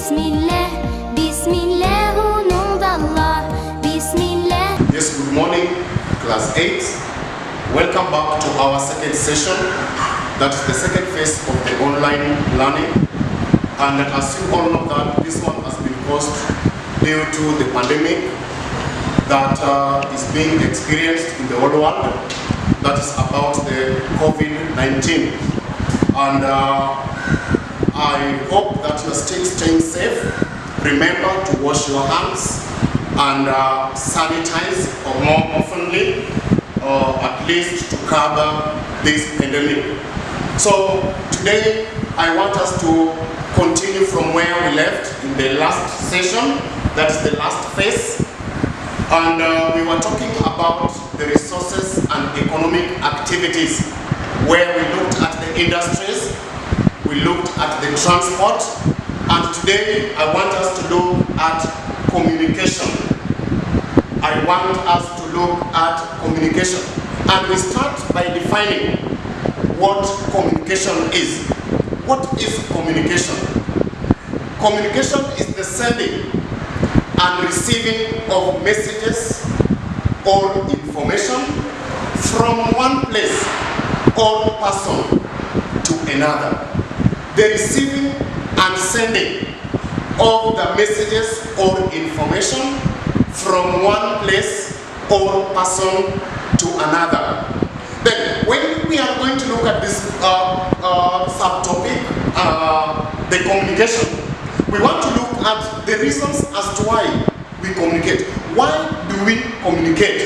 Bismillah, Bismillah, au nom d'Allah. Bismillah. Yes, good morning, class 8. Welcome back to our second session. That is the second phase of the online learning. And as you all know that this one has been caused due to the pandemic that is being experienced in the whole world. That is about the COVID-19. And I hope that you are still staying safe. Remember to wash your hands and sanitize more oftenly, or at least to cover this pandemic. So today I want us to continue from where we left in the last session. That's the last phase. And we were talking about the resources and economic activities, where we looked at the industries, we looked at the transport, and today I want us to look at communication. I want us to look at communication. And we start by defining what communication is. What is communication? Communication is the sending and receiving of messages or information from one place or person to another. The receiving and sending of the messages or information from one place or person to another. Then, when we are going to look at this subtopic, the communication, we want to look at the reasons as to why we communicate. Why do we communicate?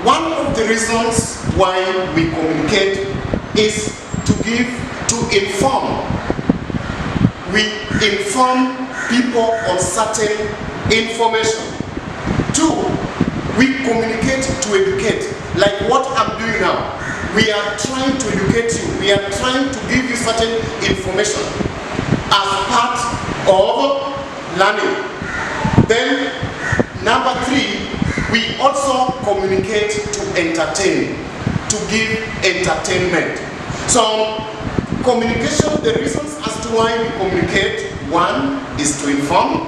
One of the reasons why we communicate is to inform. We inform people on certain information. 2, we communicate to educate. Like what I'm doing now. We are trying to educate you. We are trying to give you certain information as part of learning. Then, number 3, we also communicate to entertain, to give entertainment. So, communication, the reasons as to why we communicate: 1 is to inform,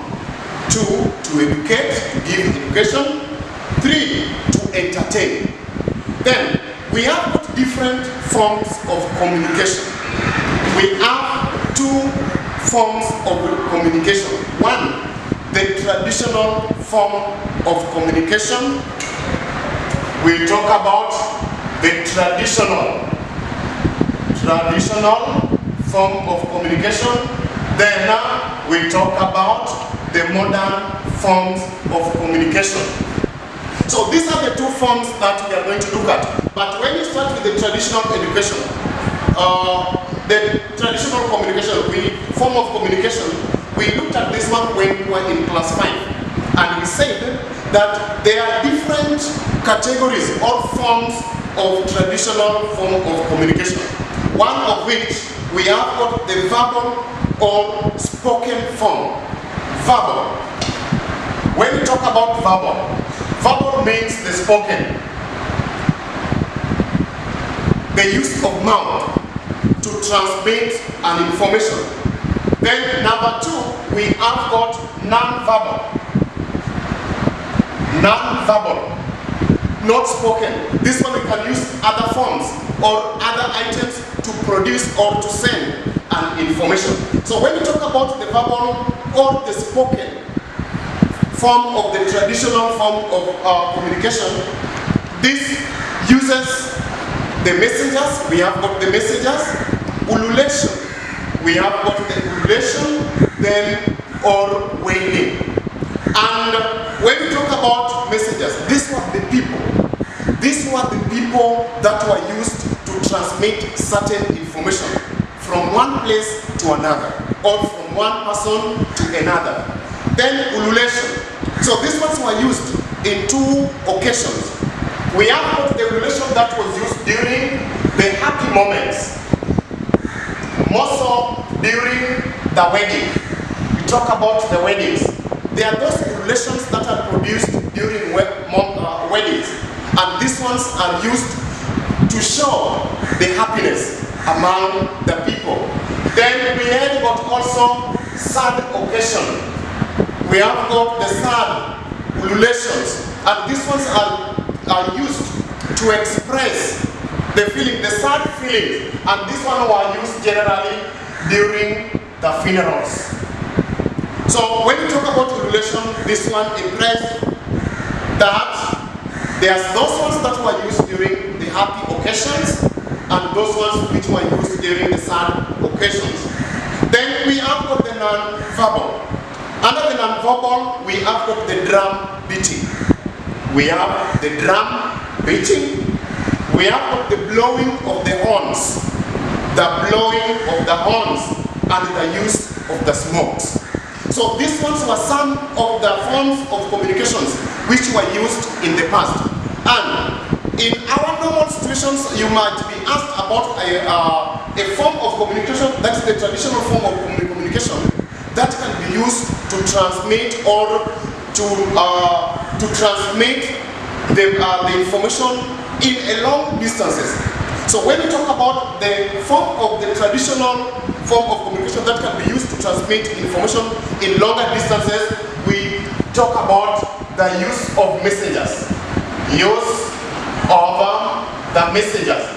2 to educate, to give education, 3 to entertain. Then we have different forms of communication. We have 2 forms of communication. 1, the traditional form of communication. We talk about the traditional form of communication. Then we talk about the modern forms of communication. So these are the 2 forms that we are going to look at. But when you start with the traditional education, the traditional communication, form of communication, we looked at this one when we were in class 5. And we said that there are different categories or forms of traditional form of communication. One of which we have got the verbal or spoken form. Verbal. When we talk about verbal means the spoken. The use of mouth to transmit an information. Then number 2, we have got non-verbal. Non-verbal, not spoken. This one we can use other forms or other items to produce or to send an information. So when we talk about the verbal or the spoken form of the traditional form of communication, this uses the messengers. We have got the messengers, ululation. We have got the ululation, then or wailing. And when we talk about messengers, these were the people. These were the people that were used to transmit certain information from one place to another, or from one person to another. Then ululation. So these ones were used in 2 occasions. We have got the ululation that was used during the happy moments, more so during the wedding. We talk about the weddings. There are those ululations that are produced during weddings, and these ones are used to show the happiness among the people. Then we had also sad occasion. We have got the sad ululations, and these ones are used to express the feeling, the sad feelings, and this one were used generally during the funerals. So when you talk about ululation, this one implies that there's those ones that were used during the happy occasions and those ones which were used during the sad occasions. Then we have got the non-verbal. Under the non-verbal, we have got the drum beating. We have the drum beating. We have got the blowing of the horns. The blowing of the horns and the use of the smokes. So these ones were some of the forms of communications which were used in the past. And in our normal situations, you might be asked about a form of communication, that's the traditional form of communication that can be used to transmit or to transmit the information in a long distances. So when we talk about the form of the traditional form of communication that can be used to transmit information in longer distances, we talk about the use of messengers. Use of the messengers.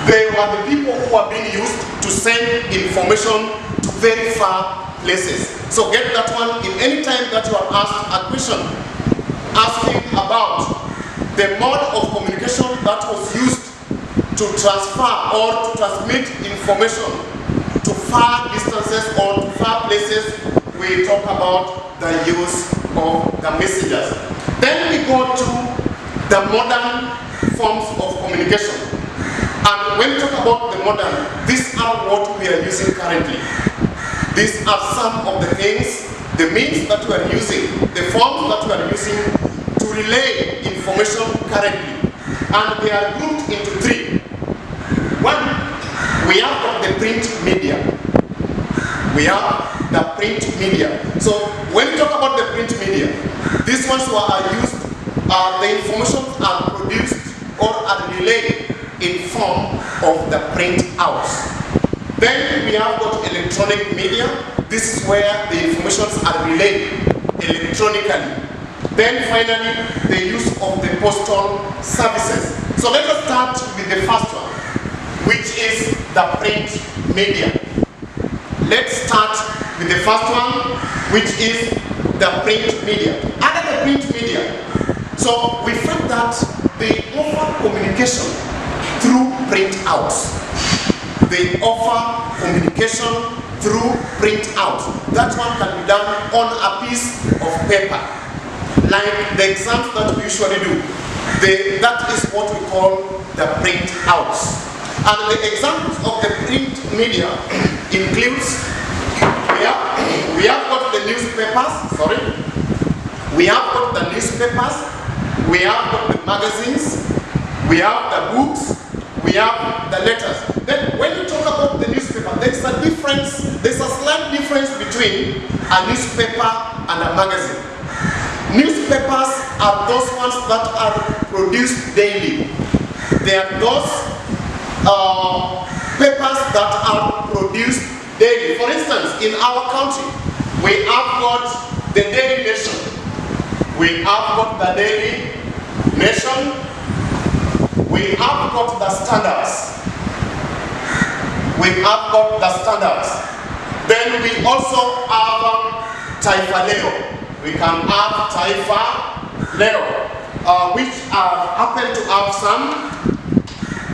They were the people who are being used to send information to very far places. So get that one in any time that you are asked a question asking about the mode of communication that was used to transfer or to transmit information to far distances or to far places, we talk about the use of the messengers. Then we go to the modern forms of communication. And when we talk about the modern, these are what we are using currently. These are some of the things, the means that we are using, the forms that we are using to relay information currently. And they are grouped into three. One, we have got the print media. We have the print media. So when we talk about the print media, these ones are used, the information are produced or are relayed in form of the print outs. Then we have got electronic media. This is where the informations are relayed electronically. Then finally, the use of the postal services. So let us start with the first one, which is the print media. Let's start with the first one, which is the print media. Under the print media, so we find that they offer communication through printouts. They offer communication through printouts. That one can be done on a piece of paper, like the exams that we usually do. That is what we call the printouts. And the examples of the print media includes, we have got the newspapers, we have got the newspapers, we have got the magazines, we have the books, we have the letters. Then when you talk about the newspaper, there's a slight difference between a newspaper and a magazine. Newspapers are those ones that are produced daily. They are those papers that are produced daily. For instance, in our country, we have got the Daily Nation. We have got the Daily Nation. We have got the Standards. We have got the Standards. Then we also have Taifa Leo. We can have Taifa Leo, which happen to have some.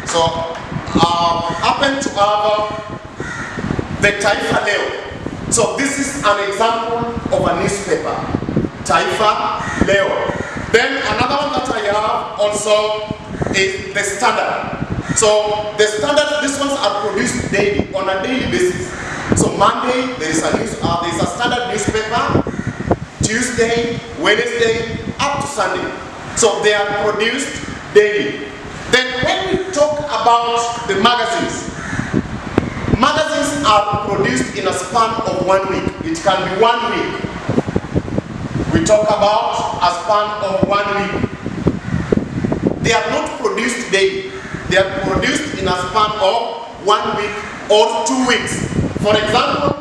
So happen to have the Taifa Leo. So this is an example of a newspaper, Taifa Leo. Then another one that I have also is the Standard. So the Standard, these ones are produced daily, on a daily basis. So Monday there is a Standard newspaper, Tuesday, Wednesday, up to Sunday. So they are produced daily. Then when we talk about the magazines, magazines are produced in a span of 1 week. It can be 1 week. We talk about a span of 1 week. They are not produced daily. They are produced in a span of 1 week or 2 weeks. For example,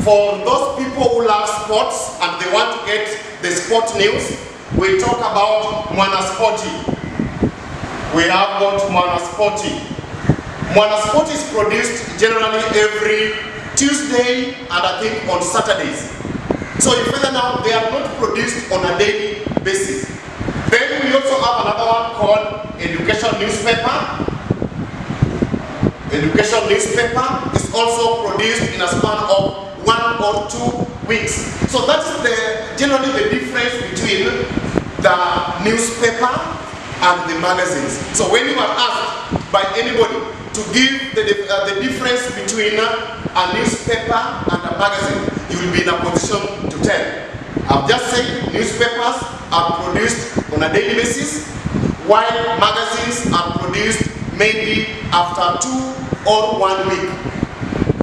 For those people who love sports and they want to get the sport news, we talk about Mwanaspoti. We have got Mwanaspoti. Mwanaspoti is produced generally every Tuesday and I think on Saturdays. So in further now, they are not produced on a daily basis. Then we also have another one called Education Newspaper. Education Newspaper is also produced in a span of 1 or 2 weeks. So that's generally the difference between the newspaper and the magazines. So when you are asked by anybody to give the difference between a newspaper and a magazine, you will be in a position to tell. I've just said newspapers are produced on a daily basis, while magazines are produced maybe after 2 or 1 week.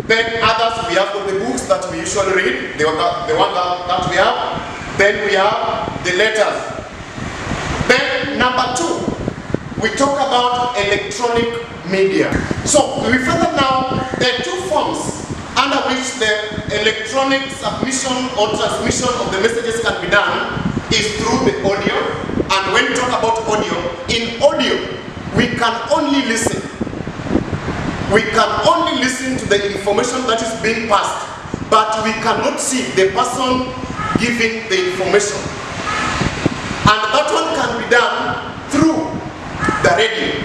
Then others, we have got the books that we usually read, the one that we have. Then we have the letters. Then number 2, we talk about electronic media. So we further now, there are 2 forms under which the electronic submission or transmission of the messages can be done is through the audio. And when we talk about audio, in audio, we can only listen. We can only listen to the information that is being passed, but we cannot see the person giving the information. And that one can be done through the radio.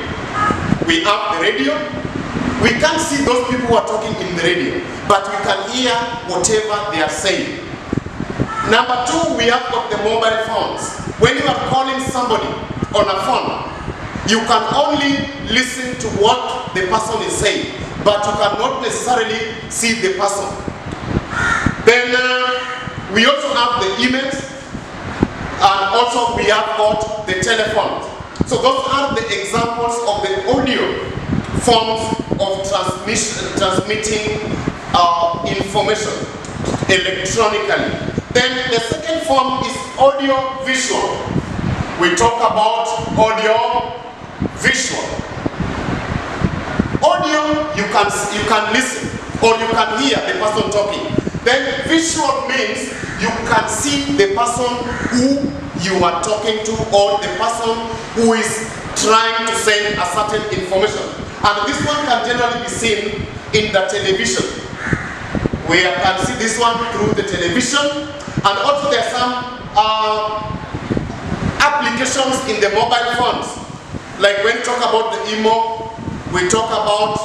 We have the radio. We can't see those people who are talking in the radio, but we can hear whatever they are saying. Number 2, we have got the mobile phones. When you are calling somebody on a phone, you can only listen to what the person is saying, but you cannot necessarily see the person. Then we also have the emails, and also we have got the telephones. So those are the examples of the audio forms of transmitting information electronically. Then the second form is audio visual. We talk about audio visual. Audio, you can listen or you can hear the person talking. Then visual means you can see the person who you are talking to or the person who is trying to send a certain information. And this one can generally be seen in the television. We can see this one through the television, and also there are some applications in the mobile phones. Like when we talk about the emo, we talk about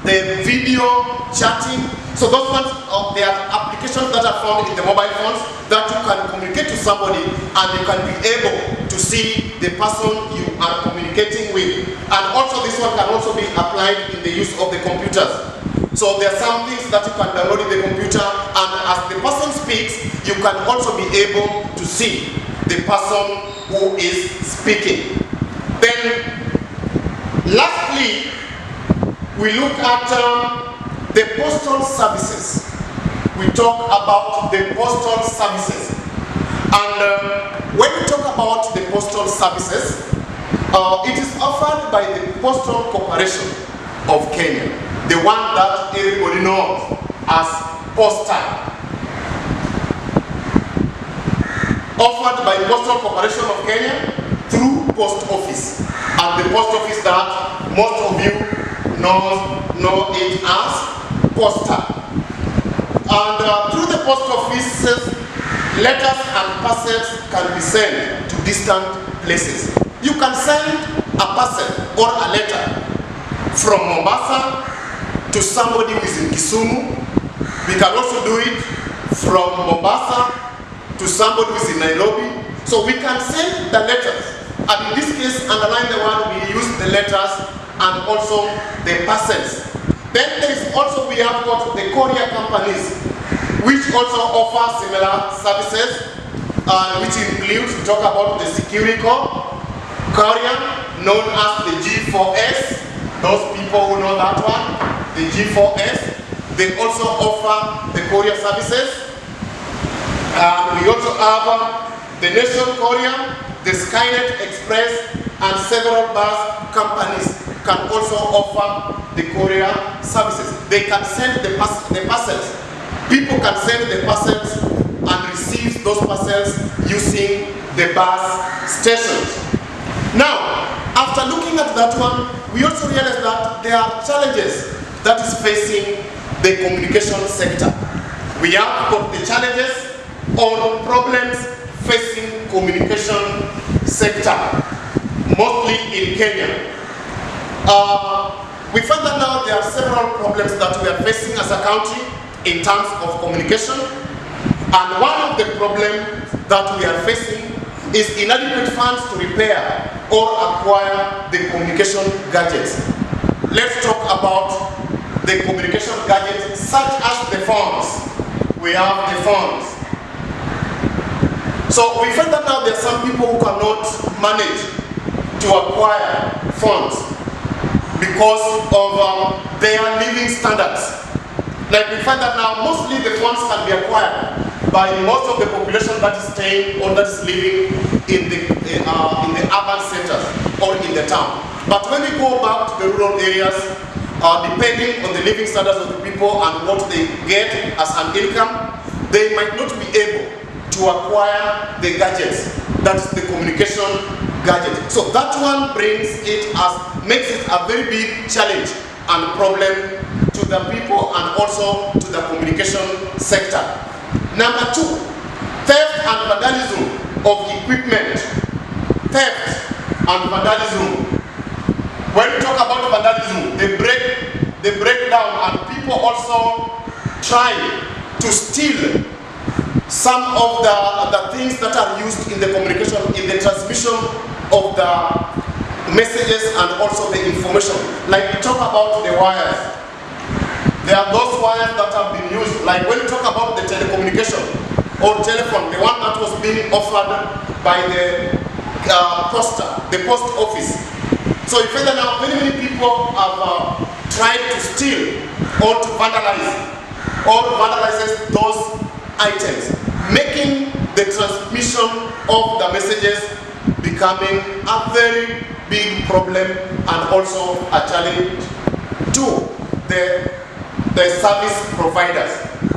the video chatting. So those ones, they are applications that are found in the mobile phones that you can communicate to somebody and you can be able to see the person you are communicating with. And also this one can also be applied in the use of the computers. So there are some things that you can download in the computer, and as the person speaks, you can also be able to see the person who is speaking. Then, lastly, we look at the Postal Services. We talk about the Postal Services. And when we talk about the Postal Services, it is offered by the Postal Corporation of Kenya, the one that everybody knows as Postal. Offered by Postal Corporation of Kenya through Post Office. And the Post Office that most of you know it as Postal. And through the Post Offices, letters and parcels can be sent to distant places. You can send a parcel or a letter from Mombasa to somebody who is in Kisumu. We can also do it from Mombasa to somebody who is in Nairobi. So we can send the letters, and in this case, underline the one, we use the letters and also the parcels. Then there is also, we have got the courier companies, which also offer similar services, which includes, we talk about the security courier, known as the G4S. Those people who know that one, the G4S. They also offer the courier services. We also have the Nation Courier, the Skynet Express, and several bus companies can also offer the courier services. they can send the parcels. People can send the parcels and receive those parcels using the bus stations. Now, after looking at that one, we also realize that there are challenges that is facing the communication sector. We have got the challenges or problems facing communication sector, mostly in Kenya. We find that now there are several problems that we are facing as a country in terms of communication, and one of the problems that we are facing is inadequate funds to repair or acquire the communication gadgets. Let's talk about the communication gadgets such as the phones. We have the phones. So we find that now there are some people who cannot manage to acquire phones because of their living standards. Like we find that now mostly the phones can be acquired by most of the population that is staying or that is living in the urban centers or in the town. But when we go back to the rural areas, depending on the living standards of the people and what they get as an income, they might not be able to acquire the gadgets, that's the communication gadget. So that one makes it a very big challenge and problem to the people and also to the communication sector. Number two, theft and vandalism of equipment. Theft and vandalism. When we talk about vandalism, they break down, and people also try to steal some of the things that are used in the communication, in the transmission of the messages and also the information. Like we talk about the wires. There are those wires that have been used, like when we talk about the telecommunication or telephone, the one that was being offered by the post office. So you find that now many people have tried to steal or to vandalize those items, making the transmission of the messages becoming a very big problem and also a challenge to the service providers.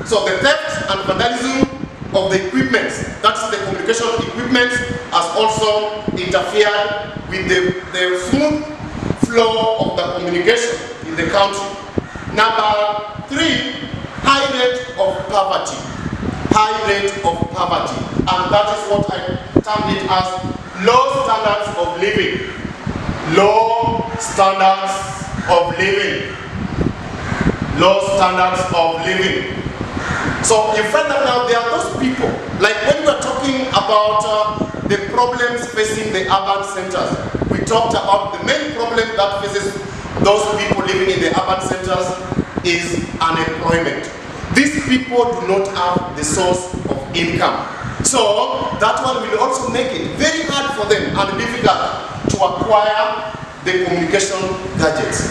So the theft and vandalism of the equipment, that's the communication equipment, has also interfered with the smooth flow of the communication in the country. Number three, high rate of poverty. High rate of poverty. And that is what I termed it as low standards of living. Low standards of living. Low standards of living. So you find that now there are those people, like when we are talking about the problems facing the urban centers, we talked about the main problem that faces those people living in the urban centers is unemployment. These people do not have the source of income. So that one will also make it very hard for them and difficult to acquire the communication gadgets.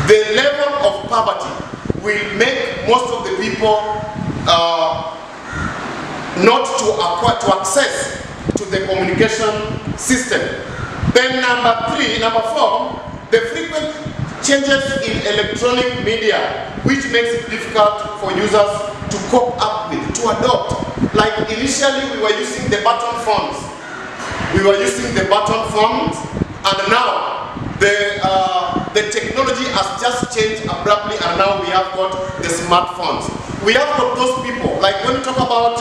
The level of poverty will make most of the people not to access to the communication system. Then number four, the frequent changes in electronic media, which makes it difficult for users to cope up with, to adopt. Like initially we were using the button phones. And now the technology has just changed abruptly, and now we have got the smartphones. We have got those people, like when we talk about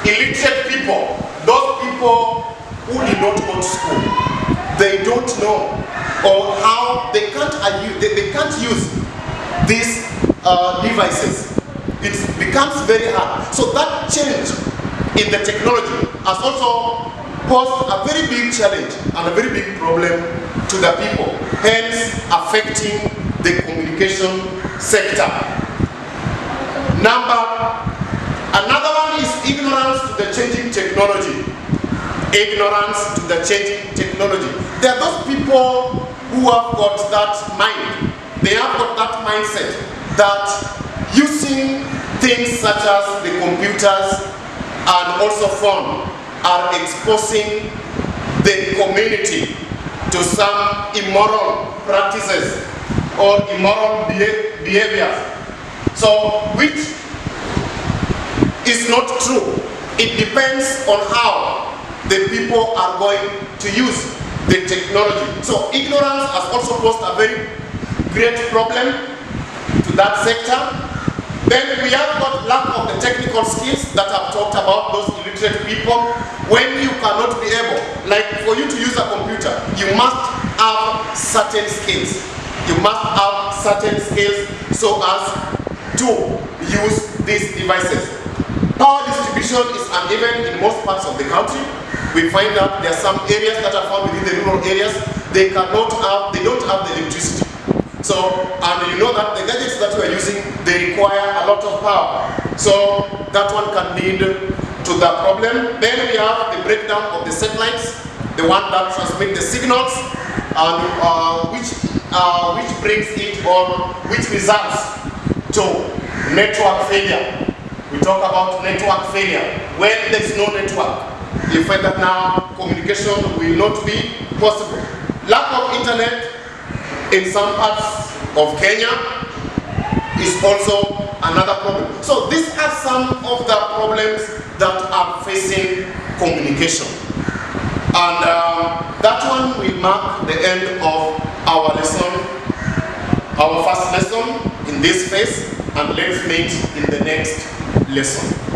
illiterate people, those people who did not go to school, they don't know or how they can't use these devices. It becomes very hard. So that change in the technology has also posed a very big challenge and a very big problem to the people, hence affecting the communication sector. Another one is ignorance to the changing technology. Ignorance to the changing technology. There are those people who have got that mind. They have got that mindset that using things such as the computers and also phone are exposing the community to some immoral practices or immoral behaviors. So, which is not true. It depends on how the people are going to use the technology. So ignorance has also posed a very great problem to that sector. Then we have got lack of the technical skills that I've talked about, those illiterate people. When you cannot be able, like for you to use a computer, you must have certain skills. You must have certain skills so as to use these devices. Power distribution is uneven in most parts of the country. We find that there are some areas that are found within the rural areas, they don't have the electricity. So, and you know that the gadgets that we are using, they require a lot of power. So that one can lead to the problem. Then we have the breakdown of the satellites, the one that transmit the signals, and which brings it or which results to network failure. We talk about network failure. When there is no network, you find that now communication will not be possible. Lack of internet in some parts of Kenya is also another problem. So these are some of the problems that are facing communication. And that one will mark the end of our lesson, our first lesson in this phase, and let's meet in the next lesson.